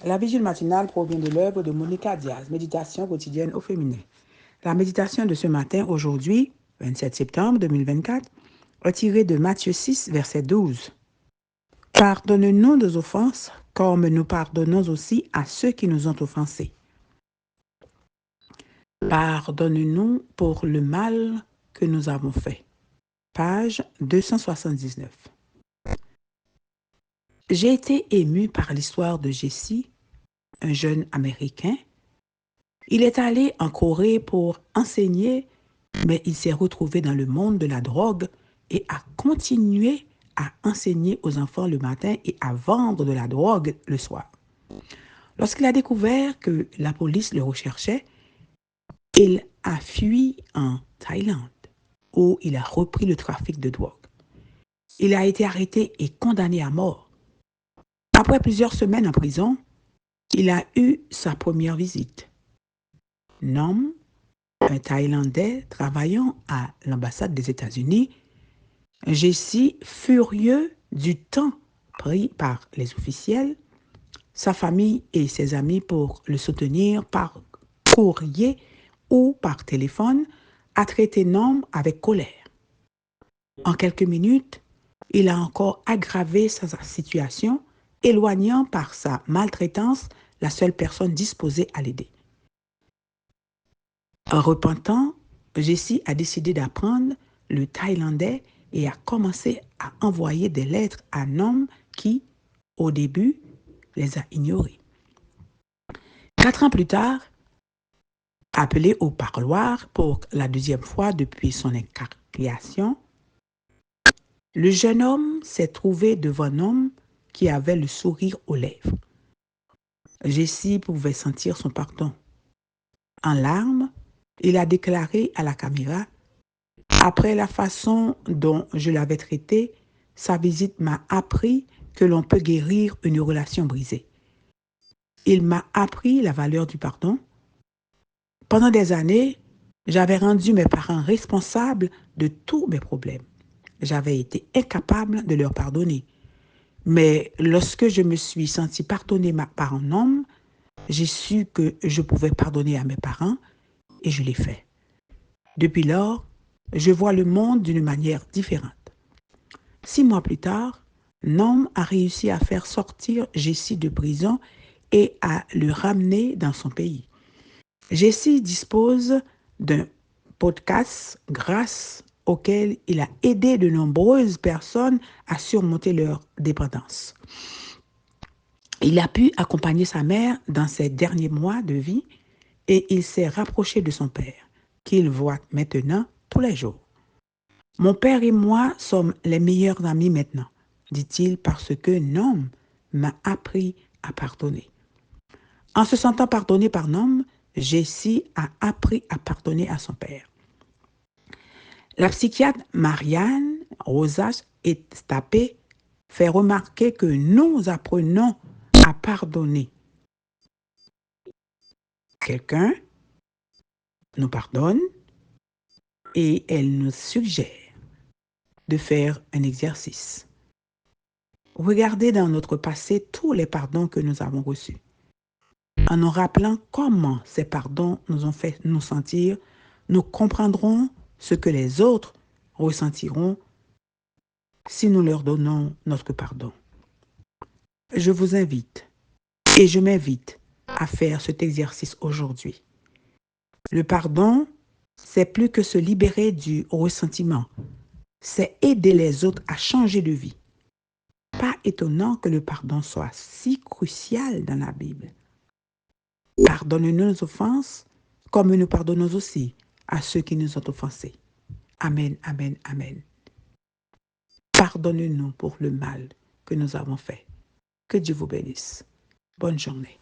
La vigile matinale provient de l'œuvre de Monica Diaz, Méditation quotidienne au féminin. La méditation de ce matin, aujourd'hui, 27 septembre 2024, est tirée de Matthieu 6, verset 12. Pardonne-nous nos offenses, comme nous pardonnons aussi à ceux qui nous ont offensés. Pardonne-nous pour le mal que nous avons fait. Page 279. J'ai été ému par l'histoire de Jesse, un jeune Américain. Il est allé en Corée pour enseigner, mais il s'est retrouvé dans le monde de la drogue et a continué à enseigner aux enfants le matin et à vendre de la drogue le soir. Lorsqu'il a découvert que la police le recherchait, il a fui en Thaïlande, où il a repris le trafic de drogue. Il a été arrêté et condamné à mort. Après plusieurs semaines en prison, il a eu sa première visite. Nom, un Thaïlandais travaillant à l'ambassade des États-Unis, Jesse, furieux du temps pris par les officiels, sa famille et ses amis pour le soutenir par courrier ou par téléphone, a traité Nom avec colère. En quelques minutes, il a encore aggravé sa situation, éloignant par sa maltraitance la seule personne disposée à l'aider. En repentant, Jesse a décidé d'apprendre le thaïlandais et a commencé à envoyer des lettres à un homme qui, au début, les a ignorés. 4 ans plus tard, appelé au parloir pour la deuxième fois depuis son incarcération, le jeune homme s'est trouvé devant un homme qui avait le sourire aux lèvres. Jesse pouvait sentir son pardon. En larmes, il a déclaré à la caméra: « Après la façon dont je l'avais traité, sa visite m'a appris que l'on peut guérir une relation brisée. Il m'a appris la valeur du pardon. Pendant des années, j'avais rendu mes parents responsables de tous mes problèmes. J'avais été incapable de leur pardonner. Mais lorsque je me suis senti pardonner par un homme, j'ai su que je pouvais pardonner à mes parents et je l'ai fait. Depuis lors, je vois le monde d'une manière différente. » 6 mois plus tard, Nom a réussi à faire sortir Jesse de prison et à le ramener dans son pays. Jesse dispose d'un podcast grâce auquel il a aidé de nombreuses personnes à surmonter leur dépendance. Il a pu accompagner sa mère dans ses derniers mois de vie et il s'est rapproché de son père, qu'il voit maintenant tous les jours. « Mon père et moi sommes les meilleurs amis maintenant, dit-il, parce que Nom m'a appris à pardonner. » En se sentant pardonné par Nom, Jesse a appris à pardonner à son père. La psychiatre Marianne Rosas Estapé fait remarquer que nous apprenons à pardonner. Quelqu'un nous pardonne et elle nous suggère de faire un exercice. Regardez dans notre passé tous les pardons que nous avons reçus. En nous rappelant comment ces pardons nous ont fait nous sentir, nous comprendrons ce que les autres ressentiront si nous leur donnons notre pardon. Je vous invite et je m'invite à faire cet exercice aujourd'hui. Le pardon, c'est plus que se libérer du ressentiment, c'est aider les autres à changer de vie. Pas étonnant que le pardon soit si crucial dans la Bible. Pardonne-nous nos offenses, comme nous pardonnons aussi à ceux qui nous ont offensés. Amen, amen, amen. Pardonne-nous pour le mal que nous avons fait. Que Dieu vous bénisse. Bonne journée.